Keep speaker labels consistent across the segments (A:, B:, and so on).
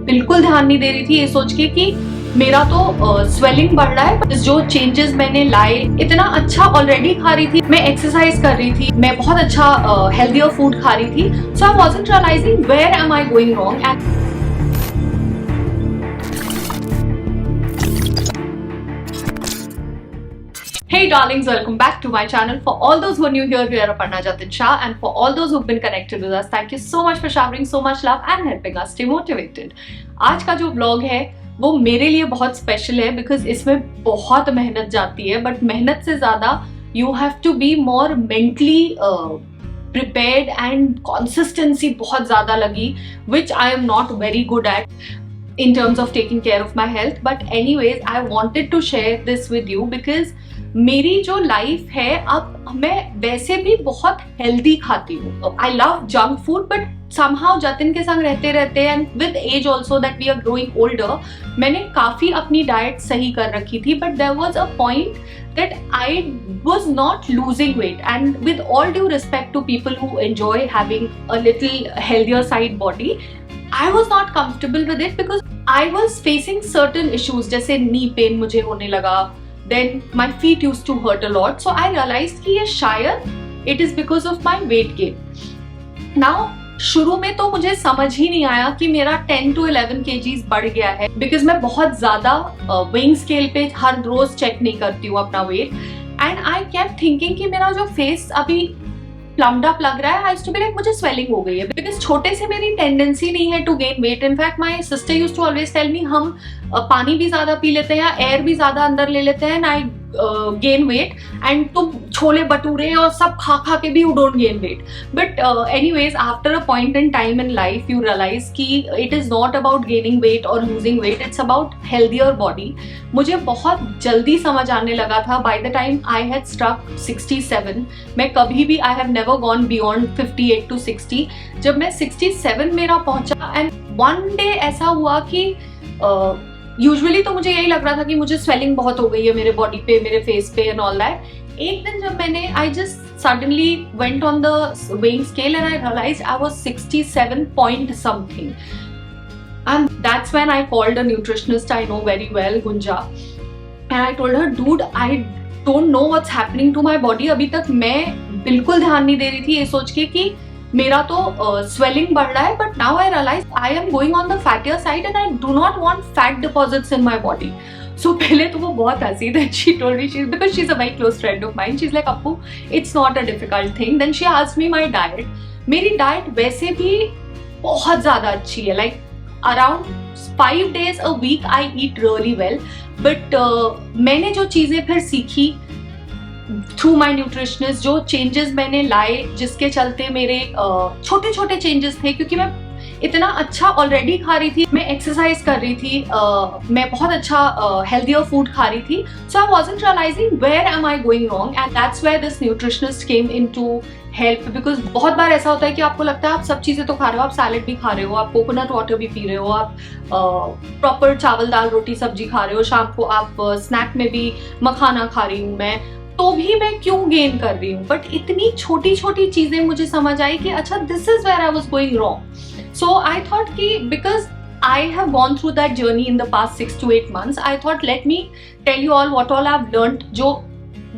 A: बिल्कुल ध्यान नहीं दे रही थी ये सोच के कि मेरा तो स्वेलिंग बढ़ रहा है। जो चेंजेस मैंने लाए, इतना अच्छा ऑलरेडी खा रही थी, मैं एक्सरसाइज कर रही थी, मैं बहुत अच्छा हेल्दियर फूड खा रही थी। So I wasn't realising where am I going wrong. And hey darlings, welcome back to my channel. For all those who are new here, we are Aparna Jatin Shah, and for all those who've been connected with us, thank you so much for showering so much love and helping us stay motivated. आज का जो vlog है वो मेरे लिए बहुत special है because इसमें बहुत मेहनत जाती है, बट मेहनत से ज्यादा you have to be more mentally prepared and consistency बहुत ज़्यादा लगी, which I am not very good at in terms of taking care of my health. But anyways, I wanted to share this with you because मेरी जो life है अब मैं वैसे भी बहुत हेल्दी खाती हूँ. I love junk food but somehow Jatin के संग रहते रहते and with age also that we are growing older मैंने काफ़ी अपनी डाइट सही कर रखी थी. But there was a point that I was not losing weight, and with all due respect to people who enjoy having a little healthier side body, I was not comfortable with it because I was facing certain issues जैसे knee pain मुझे होने लगा, then my feet used to hurt a lot. So I realized कि ये शायद it is because of my weight gain. Now शुरू में तो मुझे समझ ही नहीं आया कि मेरा 10 to 11 kgs बढ़ गया है बिकॉज मैं बहुत ज्यादा वेइंग स्केल पे हर रोज चेक नहीं करती हूँ अपना weight. And I kept thinking कि मेरा जो फेस अभी प्लम्ड अप लग रहा है, I used to be like मुझे स्वेलिंग हो गई है बिकॉज छोटे से मेरी टेंडेंसी नहीं है to gain weight. In fact my sister used to always tell me हम पानी भी ज्यादा पी लेते हैं, एयर भी ज्यादा अंदर ले लेते हैं, आई गेन वेट, एंड तुम छोले भटूरे और सब खा खा के भी you don't gain weight. But anyways after a point in time in life you realise कि it is not about gaining weight और losing weight, it's about healthier body. मुझे बहुत जल्दी समझ आने लगा था. By the time I had struck 67, मैं कभी भी I have never gone beyond 58 to 60. जब मैं 67 मेरा पहुंचा एंड वन डे ऐसा हुआ कि यूजुअली तो मुझे यही लग रहा था कि मुझे स्वेलिंग बहुत हो गई है मेरे बॉडी पे, मेरे फेस पे एंड ऑल दैट. एक दिन जब मैंने I just suddenly went on the weighing scale and I realized I was 67 point something. And that's when I called a nutritionist I know very well, Gunja, and I told her, dude, I don't know what's happening to my body. अभी तक मैं बिल्कुल ध्यान नहीं दे रही थी ये सोच के कि मेरा तो स्वेलिंग बढ़ रहा है, but now I realise I am going on the fattier side and I do not want fat deposits in my body. So पहले तो वो बहुत हंसी, then she told me, because she is a very close friend of mine, she is like Appu it's not a difficult thing. Then she asked me my diet. मेरी diet वैसे भी बहुत ज्यादा अच्छी है, like around 5 days a week I eat really well. But मैंने जो चीजें फिर सीखी थ्रू माई न्यूट्रिशनिस्ट, जो चेंजेस मैंने लाए जिसके चलते मेरे छोटे छोटे चेंजेस थे, क्योंकि मैं इतना अच्छा ऑलरेडी खा रही थी, मैं एक्सरसाइज कर रही थी, मैं बहुत अच्छा हेल्दियर फूड खा रही थी. So I wasn't realising where am I going wrong, and that's where this nutritionist came into help. Because बहुत बार ऐसा होता है कि आपको लगता है आप सब चीज़ें तो खा रहे हो, आप सैलेड भी खा रहे हो, आप कोकोनट वाटर भी पी रहे हो, आप प्रॉपर चावल दाल रोटी सब्जी खा रहे हो, शाम को आप स्नैक में भी मखाना खा रही हूँ मैं, तो भी मैं क्यों गेन कर रही हूँ. बट इतनी छोटी छोटी चीजें मुझे समझ आई कि अच्छा this is where I was going wrong. So I thought कि because I have gone through that journey in the past 6 to 8 months, I thought let me tell you all what all I have learned, जो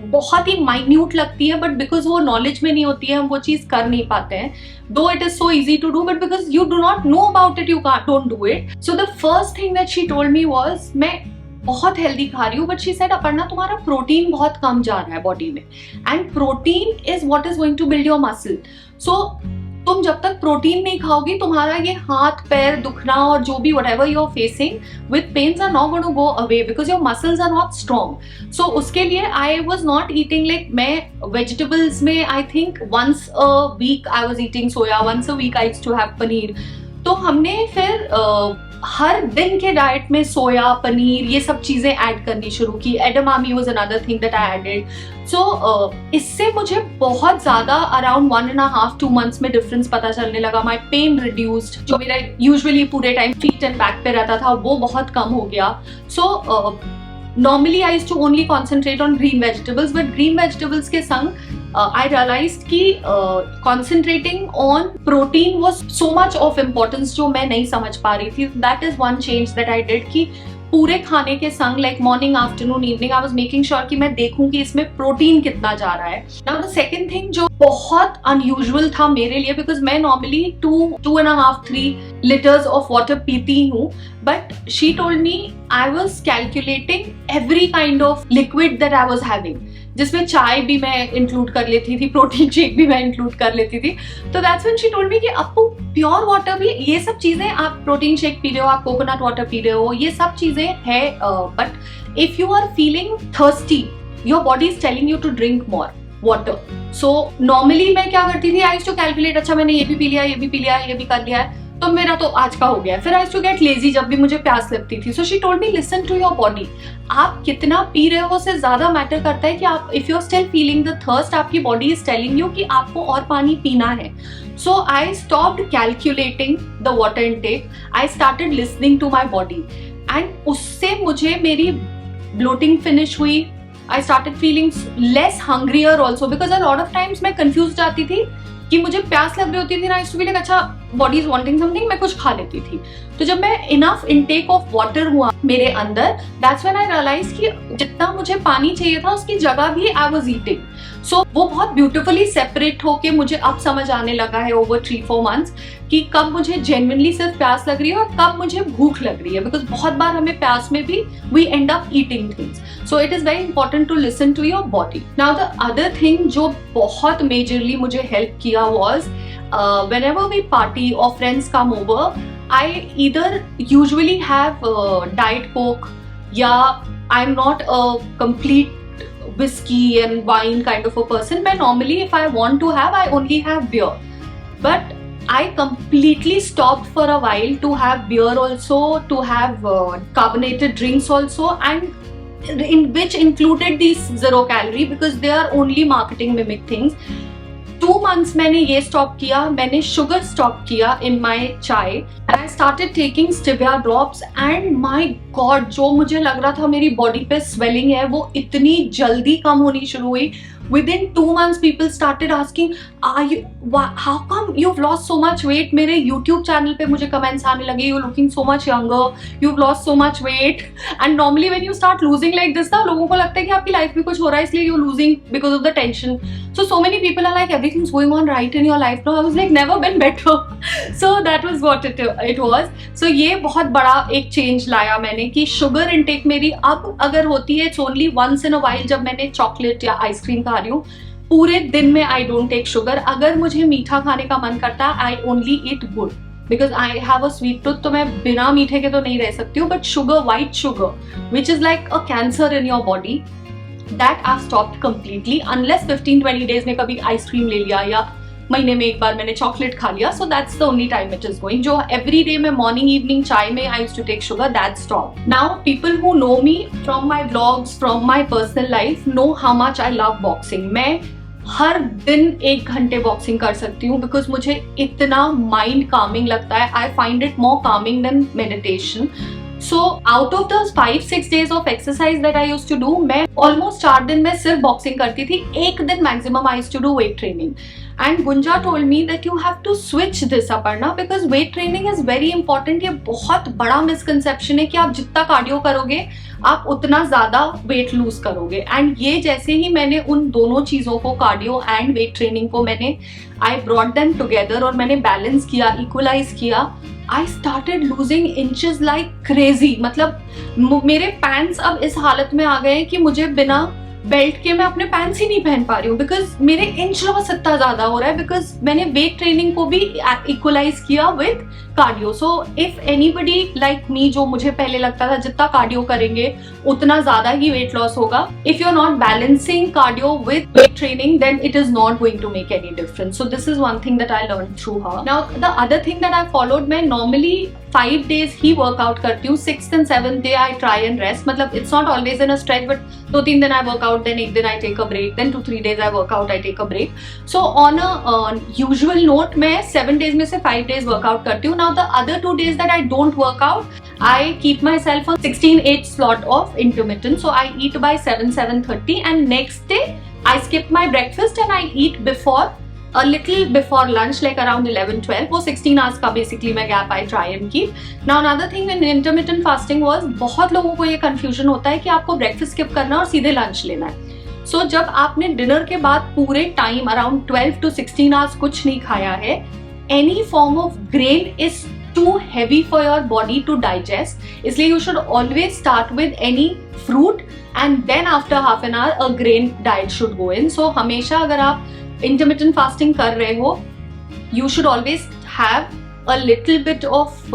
A: बहुत ही minute लगती है but because वो knowledge में नहीं होती है हम वो चीज कर नहीं पाते हैं. Though it is so easy to do but because you do not know about it you don't do it. So the first thing that she told me was, मैं बहुत हेल्दी खा रही हूँ बट शी सेड अपर्णा तुम्हारा protein बहुत कम जा रहा है बॉडी में, and protein is what is going to build your muscle. So तुम जब तक प्रोटीन नहीं खाओगी तुम्हारा ये हाथ पैर दुखना और जो भी whatever you are facing with pains are not going to go away because your muscles are not strong. So उसके लिए I was not eating, like मैं वेजिटेबल्स में I think once a week I was eating soya, once a week I used to have paneer. तो हमने फिर हर दिन के diet में सोया पनीर ये सब चीजें ऐड करनी शुरू की. Edamame was another thing that I added. So इससे मुझे बहुत ज्यादा अराउंड 1.5 2 months में डिफरेंस पता चलने लगा. माई पेन रिड्यूस्ड, जो मेरा यूजुअली पूरे टाइम फीट एंड बैक पे रहता था वो बहुत कम हो गया. सो normally I used to only concentrate on green vegetables, but green vegetables के संग I realized कि concentrating on protein was so much of importance जो मैं नहीं समझ पा रही थी. That is one change that I did कि पूरे खाने के संग like morning, afternoon, evening I was making sure कि मैं देखूं कि इसमें प्रोटीन कितना जा रहा है. नाउ द सेकंड थिंग जो बहुत अनयूजुअल था मेरे लिए, बिकॉज मैं नॉर्मली 2.5-3 लीटर्स ऑफ वाटर पीती हूँ, but she told me I was calculating every kind of liquid that I was having, जिसमें चाय भी मैं इंक्लूड कर लेती थी, प्रोटीन शेक भी मैं इंक्लूड कर लेती थी. तो दैट्स व्हेन शी टोल्ड मी कि आपको प्योर वाटर भी, ये सब चीजें, आप प्रोटीन शेक पी रहे हो, आप कोकोनट वाटर पी रहे हो, ये सब चीजें है, but if you are feeling thirsty your body is telling you to drink more water. So normally मैं क्या करती थी, आई यूज्ड टू कैलकुलेट, अच्छा मैंने ये भी पी लिया, ये भी पी लिया, ये भी कर लिया है, तो मेरा तो आज का हो गया. फिर I used to get lazy जब भी मुझे प्यास लगती थी. So she told me listen to your body, आप कितना पी रहे हो से ज्यादा मैटर करता है कि आप, if you are still feeling the thirst, आपकी बॉडी इज टेलिंग यू कि आपको और पानी पीना है. So I stopped calculating the water intake. I started listening to my body, and उससे मुझे मेरी bloating finish हुई. I started feeling less hungrier also, because a lot of times मैं confused जाती थी कि मुझे प्यास लग रही होती थी ना, I used to be like अच्छा बॉडी इज वांटिंग समथिंग, मैं कुछ खा लेती थी. तो जब मैं इनफ इनटेक ऑफ वाटर हुआ मेरे अंदर, दैट्स व्हेन आई रियलाइज कि जितना मुझे पानी चाहिए था उसकी जगह भी आई वाज ईटिंग. सो वो बहुत ब्यूटिफुली सेपरेट होके मुझे अब समझ आने लगा है ओवर 3-4 मंथ्स कि कब मुझे जेन्युइनली सिर्फ प्यास लग रही है और कब मुझे भूख लग रही है, बिकॉज बहुत बार हमें प्यास में भी we end up eating things. So it is very important to listen to your body. Now the other thing जो बहुत मेजरली मुझे हेल्प किया was whenever we party or friends come over, I either usually have Diet Coke, yeah, I'm not a complete whiskey and wine kind of a person. But normally if I want to have, I only have beer. But I completely stopped for a while to have beer also, to have carbonated drinks also, and in which included these 0 calorie, because they are only marketing mimic things. 2 months मैंने ये stop किया, मैंने sugar stop किया इन माई चाय. I started taking stevia drops, and my God जो मुझे लग रहा था मेरी बॉडी पे स्वेलिंग है वो इतनी जल्दी कम होनी शुरू हुई. Within 2 months people started asking, how come you've lost so much weight? मेरे YouTube चैनल पे मुझे कमेंट्स आने लगे, you're looking so much younger, you've lost so much weight. And normally when you start losing like this ना, लोगों को लगता है कि आपकी लाइफ में कुछ हो रहा है इसलिए you're losing because of the tension. So many people are like, everything's going on right in your life now. I was like, never been better. So that was what it was. So ये बहुत बड़ा एक change लाया मैंने कि sugar intake मेरी अब अगर होती है, it's only once in a while जब मैंने चॉकलेट या आइसक्रीम खा रही हूँ. पूरे दिन में आई डोंट टेक शुगर. अगर मुझे मीठा खाने का मन करता है, I only eat good, because I have a sweet tooth, तो मैं बिना मीठे के तो नहीं रह सकती हूँ. But sugar, white sugar which is like a cancer in your body, that I stopped completely. Unless 15-20 days में कभी आइसक्रीम ले लिया या महीने में एक बार मैंने चॉकलेट खा लिया, so that's the only time it is going. जो एवरी डे में मॉर्निंग इवनिंग चाय में I used to take sugar, that stop. Now people who know me from my blogs, from my personal life, know how much I love boxing. मैं हर दिन 1 घंटे boxing कर सकती हूँ, बिकॉज मुझे इतना माइंड कामिंग लगता है. I find it more calming than meditation. So out of those 5-6 days of exercise that I used to do, मैं almost 4 दिन में सिर्फ बॉक्सिंग करती थी. 1 दिन maximum I used to do weight training. And Gunja told me that you have to switch this, Aparna, because weight training is very important. ये बहुत बड़ा misconception है कि आप जितना कार्डियो करोगे आप उतना ज्यादा वेट लूज करोगे. एंड ये जैसे ही मैंने उन दोनों चीजों को, कार्डियो एंड वेट ट्रेनिंग को, मैंने आई ब्रॉट देम टुगेदर और मैंने बैलेंस किया, इक्वलाइज किया, I started losing inches like crazy. मतलब मेरे पैंट्स अब इस हालत में आ गए हैं कि मुझे बिना बेल्ट के मैं अपने पैंट्स ही नहीं पहन पा रही हूँ, बिकॉज मेरे इंच लॉस इतना ज्यादा हो रहा है, बिकॉज मैंने वेट ट्रेनिंग को भी इक्वलाइज किया with cardio. So if anybody like me, जो मुझे पहले लगता था जितना कार्डियो करेंगे उतना ज्यादा ही वेट लॉस होगा, if you are not balancing cardio with weight training, then it is not going to make any difference. So this is one thing that I learn through her. Now the other thing that I followed, मैं normally 5 days ही workout करती हूँ. 6th and 7th day I try and rest. मतलब it's not always in a stretch, but 2-3 दिन I work out, then 1 दिन I take a break, then 2-3 days I work out, I take a break. So on a usual note, मैं 7 days में से 5 days workout करती हूँ. Now the other 2 days that I don't work out, I keep myself on 16-8 slot of intermittent. So I eat by 7-7:30, and next day I skip my breakfast and I eat before a little before lunch, like around 11-12. वो 16 hours का basically मैं gap I try and keep. Now another thing in intermittent fasting was, बहुत लोगों को ये confusion होता है कि आपको breakfast skip करना है और सीधे lunch लेना है. So जब आपने dinner के बाद पूरे time around 12 to 16 hours कुछ नहीं खाया है, any form of grain is too heavy for your body to digest. इसलिए you should always start with any fruit and then after half an hour a grain diet should go in. So हमेशा अगर आप intermittent fasting कर रहे हो, you should always have a little bit of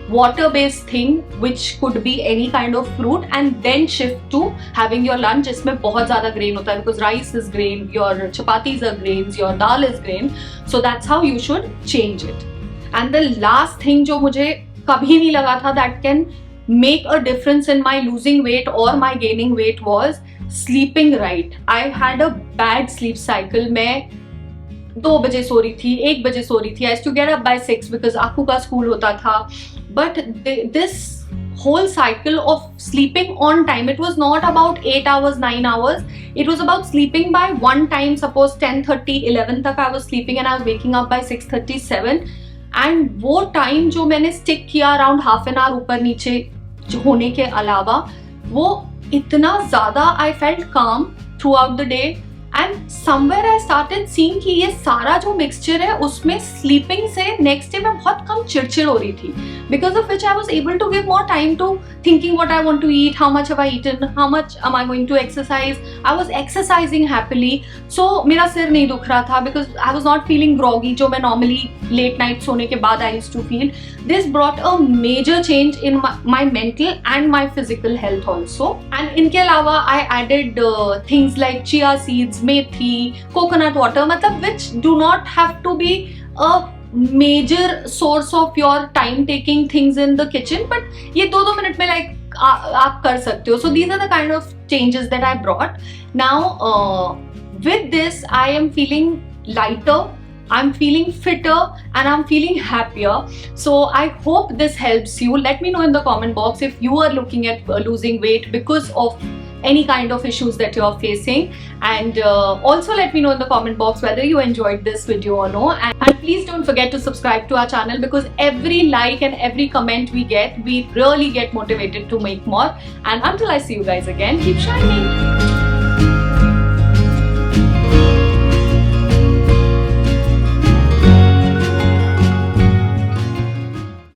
A: water based thing which could be any kind of fruit, and then shift to having your lunch जिसमें बहुत ज़्यादा grain होता है, because rice is grain, your chapatis are grains, your dal is grain. So that's how you should change it. And the last thing जो मुझे कभी नहीं लगा था that can make a difference in my losing weight or my gaining weight was sleeping right. I had a bad sleep cycle. मैं 2 बजे सो रही थी, 1 बजे सो रही थी. I used to get up by 6 because आकू का स्कूल होता था. But this whole cycle of sleeping on time, it was not about 8 hours, 9 hours. It was about sleeping by one time. Suppose 10:30, 11 तक I was sleeping and I was waking up by 6:30, 7. And वो time जो मैंने stick किया around half an hour ऊपर नीचे होने के अलावा, वो इतना ज़्यादा I felt calm throughout the day. And somewhere I started seeing कि ये सारा जो mixture है उसमें sleeping से next day मैं बहुत कम चिड़चिड़ हो रही थी, because of which I was able to give more time to thinking what I want to eat, how much have I eaten, how much am I going to exercise. I was exercising happily, so मेरा सिर नहीं दुख रहा था because I was not feeling groggy जो मैं normally late night सोने के बाद I used to feel. This brought a major change in my mental and my physical health also. And इनके अलावा I added things like chia seeds, methi, coconut water, मतलब which do not have to be a major source of your time taking things in the kitchen, but ये 2-2 minute में like आप कर सकते हो. So these are the kind of changes that I brought. Now with this I am feeling lighter, I'm feeling fitter, and I'm feeling happier. So I hope this helps you. Let me know in the comment box if you are looking at losing weight because of any kind of issues that you are facing, and also let me know in the comment box whether you enjoyed this video or no. And please don't forget to subscribe to our channel, because every like and every comment we get, we really get motivated to make more. And until I see you guys again, keep shining.